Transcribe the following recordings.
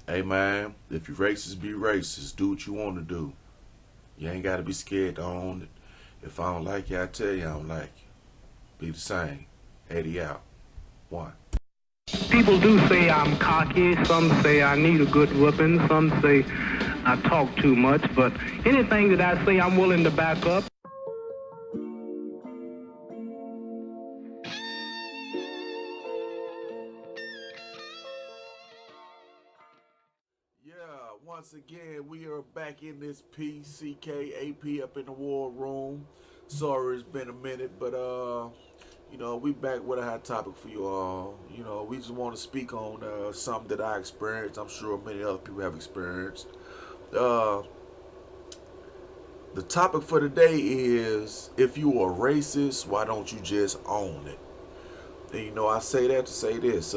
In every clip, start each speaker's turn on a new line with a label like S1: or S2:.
S1: Hey man, if you racist, be racist. Do what you want to do. You ain't got to be scared to own it. If I don't like you, I tell you I don't like you. Be the same. 80 out. One.
S2: People do say I'm cocky. Some say I need a good whooping. Some say I talk too much. But anything that I say, I'm willing to back up.
S1: Yeah, once again, we are back in this PCKAP up in the war room. Sorry it's been a minute, but we back with a hot topic for you all. We just want to speak on something that I experienced. I'm sure many other people have experienced. Uh, the topic for today is, if you are racist, why don't you just own it? And I say that to say this.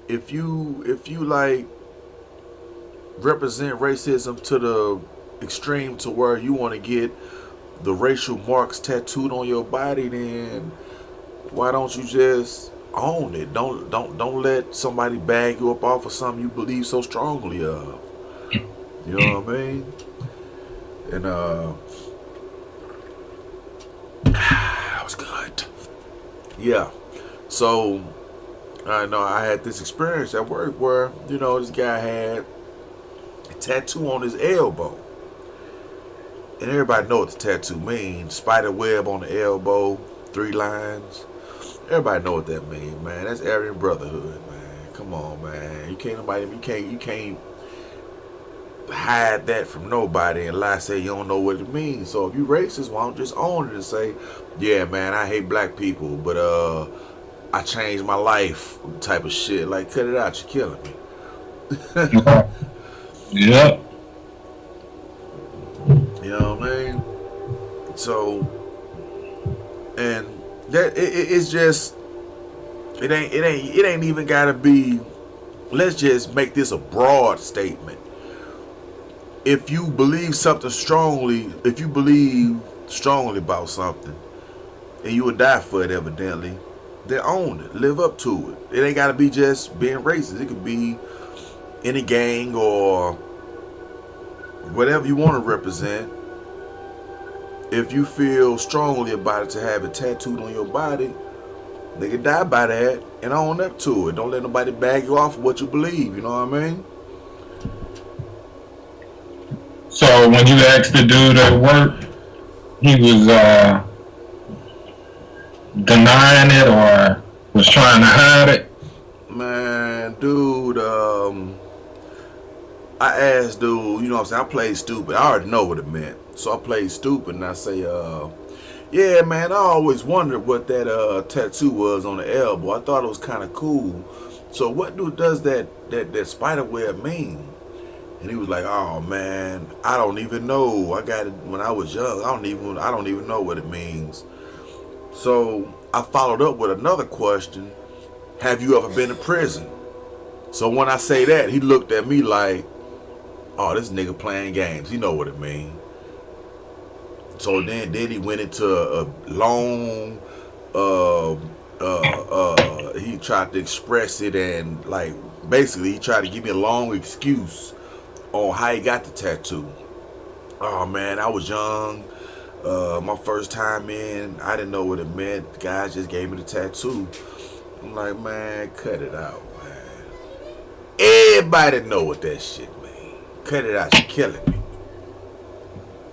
S1: If you like represent racism to the extreme to where you want to get the racial marks tattooed on your body, then why don't you just own it? Don't let somebody bag you up off of something you believe so strongly of. You know what I mean? And that was good. Yeah. So I know I had this experience at work where this guy had a tattoo on his elbow. And everybody know what the tattoo means. Spider web on the elbow, 3 lines. Everybody know what that means, man. That's Aryan Brotherhood, man. Come on, man. You can't hide that from nobody and lie say you don't know what it means. So if you racist, why don't you just own it and say, yeah, man, I hate black people, but I changed my life type of shit. Like, cut it out, you're killing me.
S3: Yeah.
S1: You know what I mean? So, and that it's just it ain't even gotta be. Let's just make this a broad statement. If you believe something strongly, if you believe strongly about something, and you would die for it, evidently, then own it, live up to it. It ain't gotta be just being racist. It could be any gang or whatever you want to represent. If you feel strongly about it to have it tattooed on your body, nigga, die by that and own up to it. Don't let nobody bag you off of what you believe. You know what I mean?
S3: So when you asked the dude at work, he was denying it or was trying to hide it.
S1: Man, dude, I asked dude, what I'm saying? I played stupid. I already know what it meant. So I played stupid and I say, yeah, man, I always wondered what that tattoo was on the elbow. I thought it was kind of cool. So what does that spider web mean? And he was like, oh man, I don't even know. I got it when I was young. I don't even know what it means. So I followed up with another question. Have you ever been to prison? So when I say that, he looked at me like, oh, this nigga playing games. He know what it mean. So then he went into a long, he tried to express it and like basically he tried to give me a long excuse on how he got the tattoo. Oh man, I was young. My first time in, I didn't know what it meant. The guy just gave me the tattoo. I'm like, man, cut it out, man. Everybody know what that shit mean. Cut it out, you're killing me.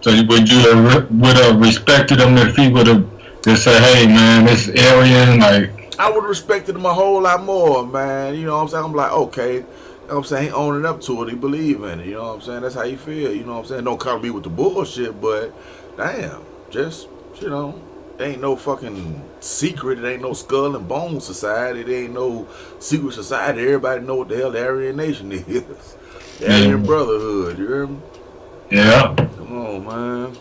S3: So would you have respected him if he would have just said, hey man, this Aryan, like,
S1: I would have respected him a whole lot more, man. You know what I'm saying? I'm like, okay. You know what I'm saying? He owning up to it. He believe in it. You know what I'm saying? That's how you feel. You know what I'm saying? Don't come to me with the bullshit, but damn. Just, it ain't no fucking secret. It ain't no skull and bone society. It ain't no secret society. Everybody know what the hell the Aryan Nation is. The Aryan Brotherhood. You hear me?
S3: yeah.
S1: Come on, man.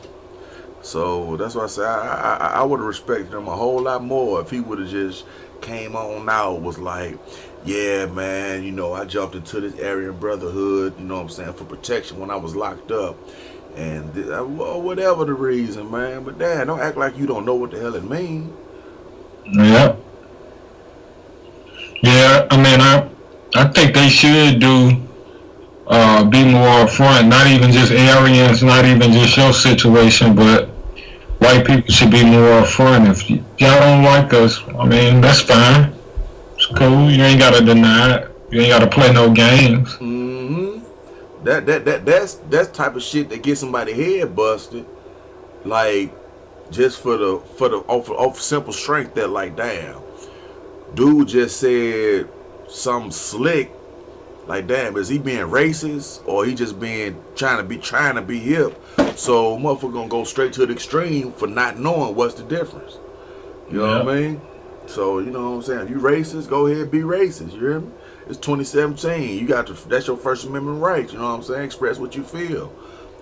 S1: So that's why I say I would have respected him a whole lot more if he would have just came on out, was like, yeah, man, I jumped into this Aryan Brotherhood, you know what I'm saying, for protection when I was locked up. And well, whatever the reason, man. But damn, don't act like you don't know what the hell it means.
S3: Yeah. Yeah, I mean, I think they they should do, be more upfront. Not even just Aryans, not even just your situation, but white people should be more upfront. If y'all don't like us, I mean, that's fine. It's cool. You ain't gotta deny it. You ain't gotta play no games.
S1: Mm-hmm. That's type of shit that gets somebody head busted. Like, just for the off simple strength that, like, damn, dude just said something slick. Like, damn, is he being racist or he just being trying to be hip? So motherfucker gonna go straight to the extreme for not knowing what's the difference. You know what I mean? So, you know what I'm saying? If you racist, go ahead, be racist. You hear me? It's 2017. You got that's your First Amendment right. You know what I'm saying? Express what you feel.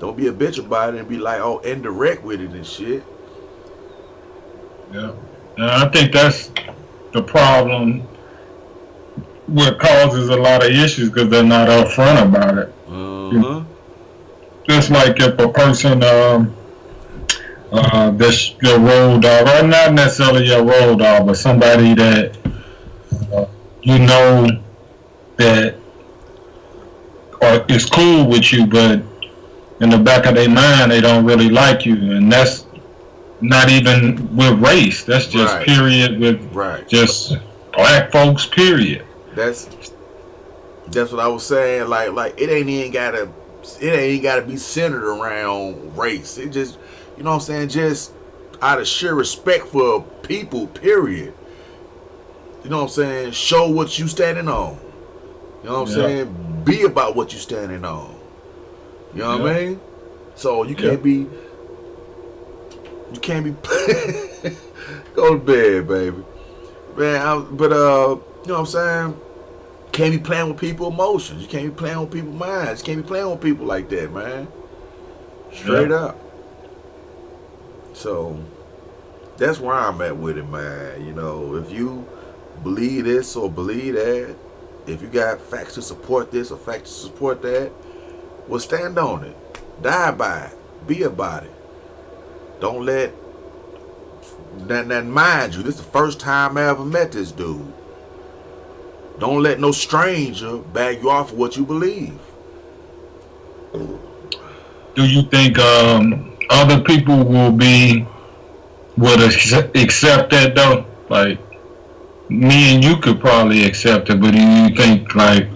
S1: Don't be a bitch about it and be like, oh, indirect with it and shit.
S3: Yeah. And I think that's the problem, what causes a lot of issues, because they're not upfront about it. Just like if a person that's your road dog, or not necessarily your road dog, but somebody that you know that or is cool with you, but in the back of their mind they don't really like you, and that's not even with race. That's just period with just black folks. Period.
S1: That's what I was saying. Like it ain't even gotta be centered around race. It just, you know what I'm saying, just out of sheer respect for people, period. You know what I'm saying? Show what you standing on. You know what I'm saying? Be about what you standing on. You know what I mean? So you can't be go to bed, baby. Man, but you know what I'm saying? Can't be playing with people's emotions. You can't be playing with people's minds. You can't be playing with people like that, man. Straight up. So that's where I'm at with it, man. You know, if you believe this or believe that, if you got facts to support this or facts to support that, well, stand on it. Die by it. Be about it. Don't let that mind you, this is the first time I ever met this dude. Don't let no stranger bag you off of what you believe.
S3: Do you think other people would accept that though? Like, me and you could probably accept it, but do you think like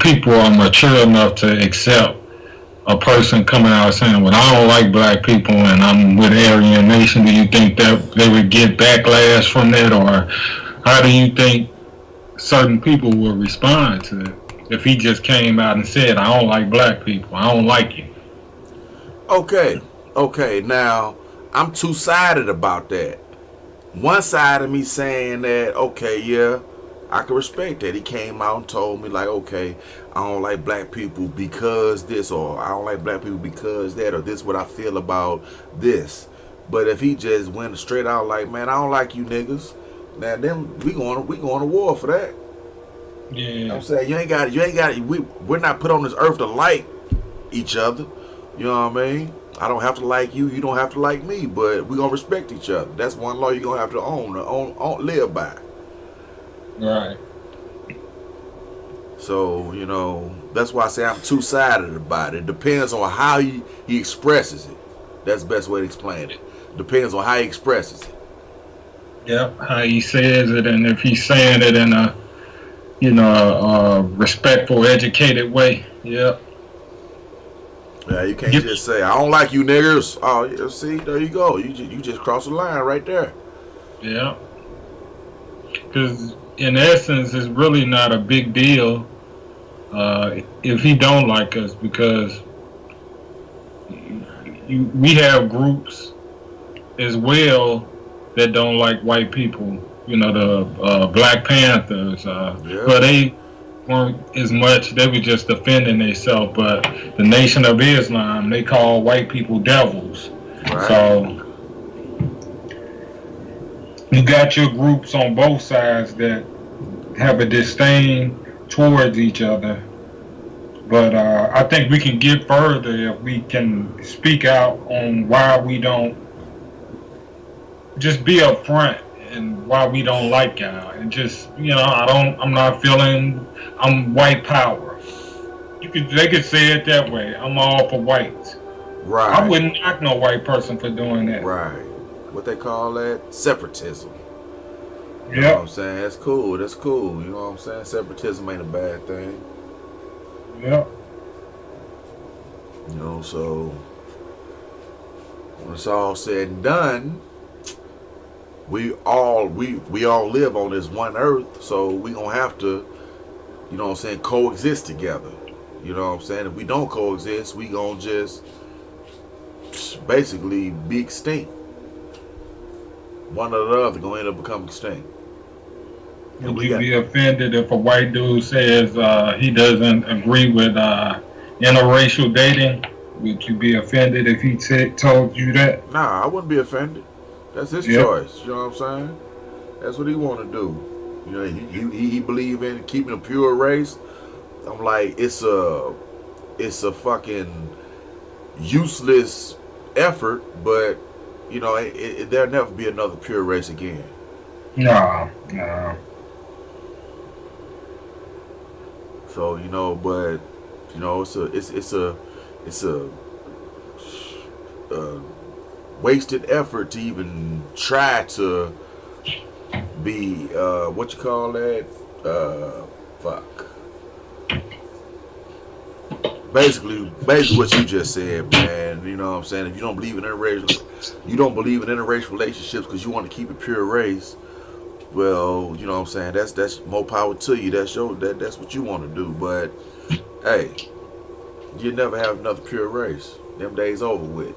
S3: people are mature enough to accept a person coming out saying, well, I don't like black people and I'm with Aryan Nation? Do you think that they would get backlash from that, or how do you think certain people will respond to it if he just came out and said, I don't like black people, I don't like you?
S1: Okay, now I'm two-sided about that. One side of me saying that, okay, yeah, I can respect that. He came out and told me, like, okay, I don't like black people because this, or I don't like black people because that, or this is what I feel about this. But if he just went straight out like, man, I don't like you niggas, now then we going to war for that.
S3: Yeah.
S1: You know what I'm saying? You ain't got we're not put on this earth to like each other. You know what I mean? I don't have to like you, you don't have to like me, but we're gonna respect each other. That's one law you're gonna have to own live by.
S3: Right.
S1: So, you know, that's why I say I'm two-sided about it. It depends on how he expresses it. That's the best way to explain it. Depends on how he expresses it.
S3: Yep, how he says it, and if he's saying it in a, you know, a respectful, educated way. Yep.
S1: Yeah, you can't just say, I don't like you niggers. Oh, yeah, see, there you go. You just crossed the line right there.
S3: Yeah. Because in essence, it's really not a big deal if he don't like us, because we have groups as well that don't like white people. You know, the Black Panthers, but they weren't as much. They were just defending themselves. But the Nation of Islam, they call white people devils.
S1: Right.
S3: So you got your groups on both sides that have a disdain towards each other. But I think we can get further if we can speak out on why we don't, just be upfront and why we don't like y'all, and just, you know, I I'm white power. They could say it that way. I'm all for whites.
S1: Right.
S3: I wouldn't knock no white person for doing that.
S1: Right. What they call that? Separatism. You know what I'm
S3: Yep.
S1: saying? That's cool. That's cool. You know what I'm saying? Separatism ain't a bad thing.
S3: Yep.
S1: You know, so when it's all said and done, we all live on this one earth, so we gonna have to, you know what I'm saying, coexist together. You know what I'm saying? If we don't coexist, we gonna just basically be extinct. One or the other gonna end up becoming extinct. And
S3: Would you be offended if a white dude says he doesn't agree with interracial dating? Would you be offended if he told you that?
S1: Nah, I wouldn't be offended. That's his choice. You know what I'm saying? That's what he want to do. You know, he believe in keeping a pure race. I'm like, it's a fucking useless effort, but you know, there'll never be another pure race again.
S3: No.
S1: So you know, but you know, it's a wasted effort to even try to be what you call that? Fuck. Basically what you just said, man. You know what I'm saying? If you don't believe in interracial relationships because you want to keep a pure race, well, you know what I'm saying? That's more power to you. That's what you want to do. But hey, you never have another pure race. Them days over with.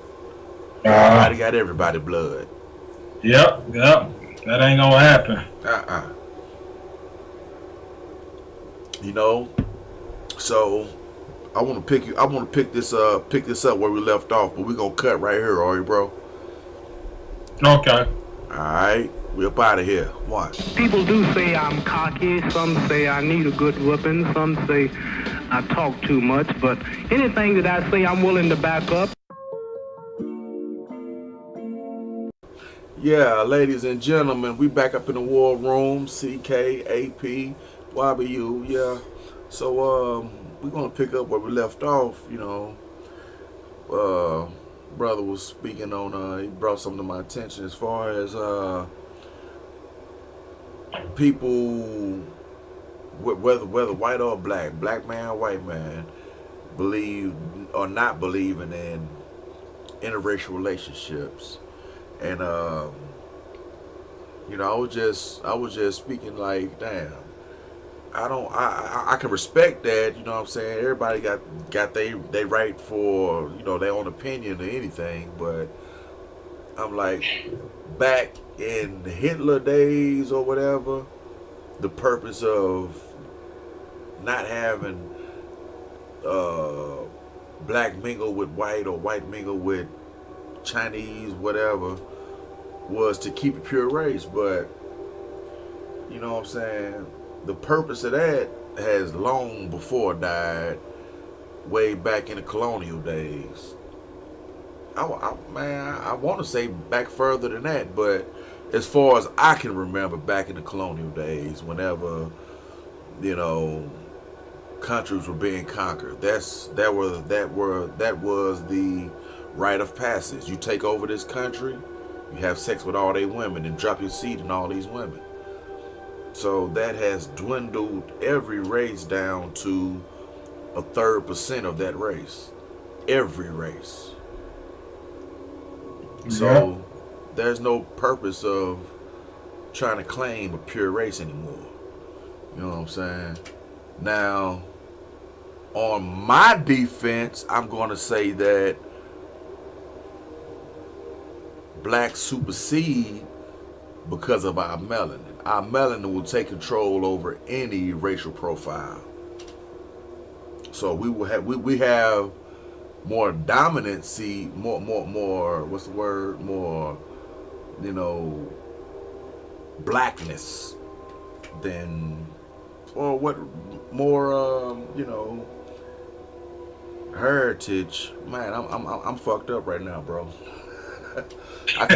S1: Everybody got everybody blood.
S3: Yep. That ain't gonna happen.
S1: You know, so I want to pick this up where we left off, but we're gonna cut right here, are you, bro?
S3: Okay.
S1: All right, we up out of here. One.
S2: People do say I'm cocky. Some say I need a good whooping. Some say I talk too much. But anything that I say, I'm willing to back up.
S1: Yeah, ladies and gentlemen, we back up in the war room. CKAP, YBU. Yeah. So we're gonna pick up where we left off. You know, brother was speaking on. He brought something to my attention as far as people, whether white or black man, white man, believe or not believing in interracial relationships. And you know, I was just speaking like, damn, I can respect that, you know what I'm saying? Everybody got they right for, you know, their own opinion or anything, but I'm like, back in Hitler days or whatever, the purpose of not having black mingle with white or white mingle with Chinese, whatever, was to keep a pure race. But you know what I'm saying, the purpose of that has long before died, way back in the colonial days. I want to say back further than that, but as far as I can remember, back in the colonial days, whenever, you know, countries were being conquered, that was the rite of passage. You take over this country, you have sex with all their women and drop your seed in all these women. So that has dwindled every race down to 1/3% of that race. Every race. So there's no purpose of trying to claim a pure race anymore. You know what I'm saying? Now, on my defense, I'm going to say that blacks supersede because of our melanin. Our melanin will take control over any racial profile. So we have more dominancy, more what's the word? More, you know, blackness than, or what, more you know, heritage. Man, I'm fucked up right now, bro. I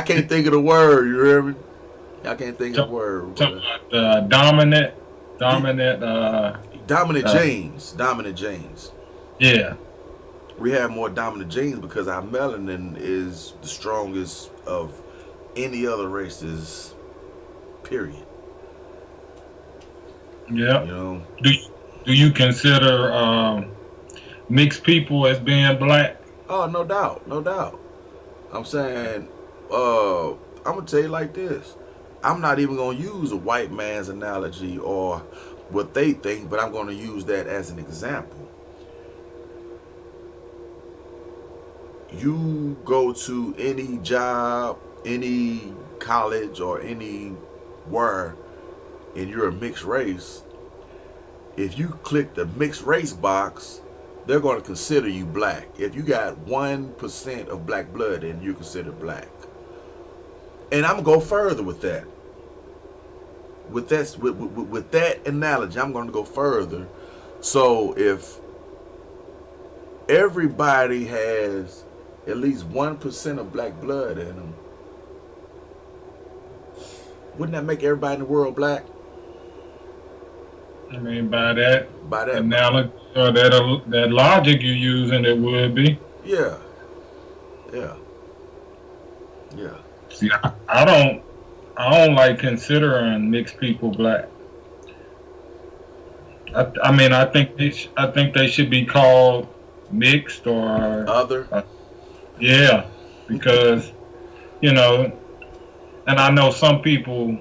S1: can't think of the word. You hear me? I can't think of the word.
S3: Dominant.
S1: Dominant
S3: Uh,
S1: genes. Dominant genes.
S3: yeah.
S1: We have more dominant genes because our melanin is the strongest of any other races. Period.
S3: Yeah.
S1: You know.
S3: Do do you consider mixed people as being black?
S1: Oh, no doubt, no doubt. I'm saying, I'm gonna tell you like this. I'm not even gonna use a white man's analogy or what they think, but I'm gonna use that as an example. You go to any job, any college, or anywhere, and you're a mixed race. If you click the mixed race box, they're going to consider you black. If you got 1% of black blood, then you're considered black. And I'm gonna go further with that. With that analogy, I'm going to go further. So if everybody has at least 1% of black blood in them, wouldn't that make everybody in the world black?
S3: I mean, by that
S1: By that,
S3: analogy or that logic you're using, it would be.
S1: yeah, yeah, yeah.
S3: See, I don't like considering mixed people black. I mean, I think they should be called mixed or
S1: Other,
S3: yeah, because you know, and I know some people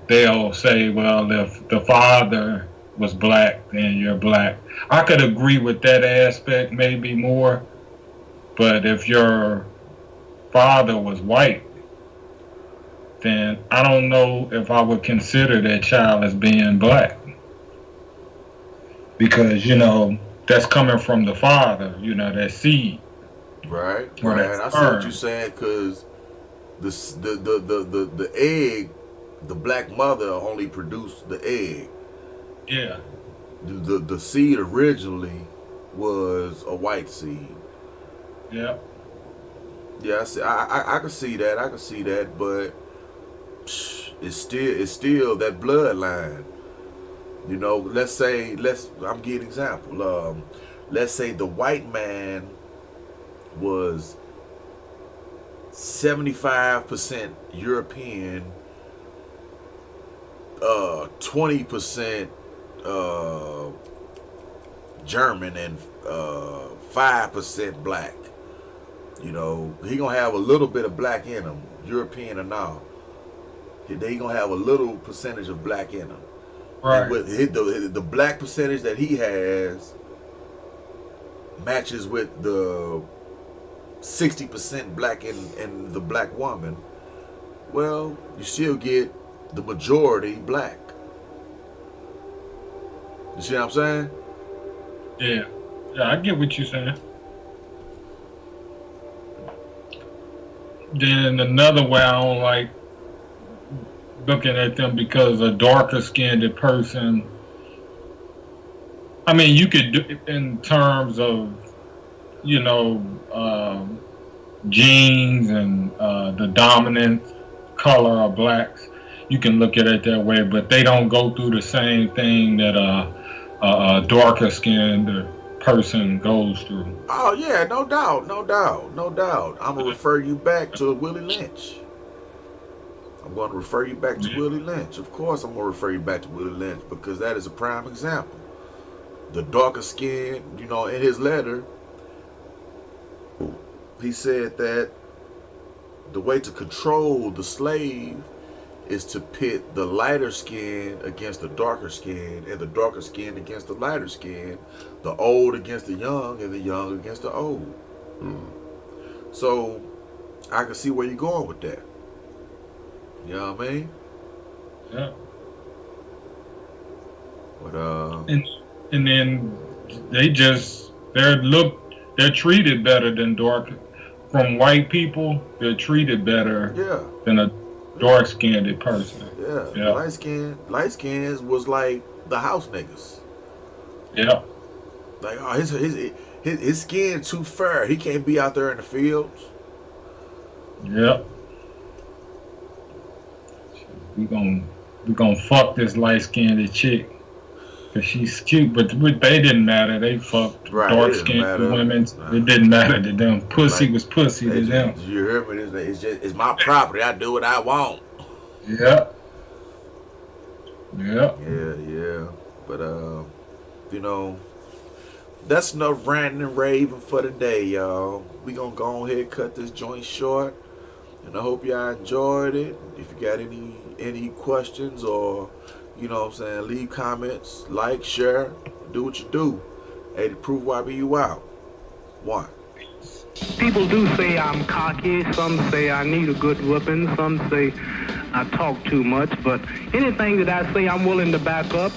S3: they'll say, well, if the father was black, then you're black. I could agree with that aspect maybe more, but if your father was white, then I don't know if I would consider that child as being black because that's coming from the father, that seed
S1: right,
S3: or
S1: right.
S3: that
S1: I see what
S3: sperm.
S1: you're saying because the egg, the black mother only produced the egg.
S3: Yeah,
S1: The seed originally was a white seed.
S3: yeah,
S1: Yeah, I see. I can see that. I can see that, but it's still that bloodline. I'm giving an example. Let's say the white man was 75% European, 20% uh, German, and 5% black. He gonna have a little bit of black in him, European or not. He gonna have a little percentage of black in him, and
S3: right,
S1: with the black percentage that he has matches with the 60% black in the black woman. Well, you still get the majority black. You see what I'm saying?
S3: yeah, yeah. I get what you're saying. Then another way I don't like looking at them because a darker skinned person. I mean, you could do it in terms of you know genes and the dominant color of blacks. You can look at it that way, but they don't go through the same thing that a darker skinned person goes through.
S1: Oh yeah, no doubt, no doubt, no doubt. I'm gonna refer you back to Willie Lynch. I'm going to refer you back to
S3: Yeah.
S1: Willie Lynch. Of course, I'm going to refer you back to Willie Lynch because that is a prime example. The darker skin, in his letter, he said that the way to control the slave is to pit the lighter skin against the darker skin, and the darker skin against the lighter skin, the old against the young, and the young against the old. So I can see where you're going with that. You know what I mean?
S3: Yeah.
S1: But
S3: And then they're treated better than dark from white people. They're treated better
S1: yeah,
S3: than a dark skinned person.
S1: yeah.
S3: Yeah.
S1: Light skins was like the house niggas.
S3: Yeah.
S1: Like, oh, his skin too fair. He can't be out there in the fields.
S3: Yeah. We gonna fuck this light skinned chick. 'Cause she's cute, but they didn't matter. They fucked
S1: Right, it
S3: dark
S1: didn't
S3: skinned
S1: matter.
S3: women. It didn't matter to them. Pussy
S1: Like,
S3: was pussy to them.
S1: you hear me? It's my property. I do what I want.
S3: Yep. Yep.
S1: Yeah. But you know, that's enough ranting and raving for today, y'all. We gonna go ahead and cut this joint short. And I hope y'all enjoyed it. If you got any questions or, you know what I'm saying, leave comments, like, share, do what you do. Hey, to prove YB you out. One.
S2: People do say I'm cocky. Some say I need a good whooping. Some say I talk too much. But anything that I say, I'm willing to back up.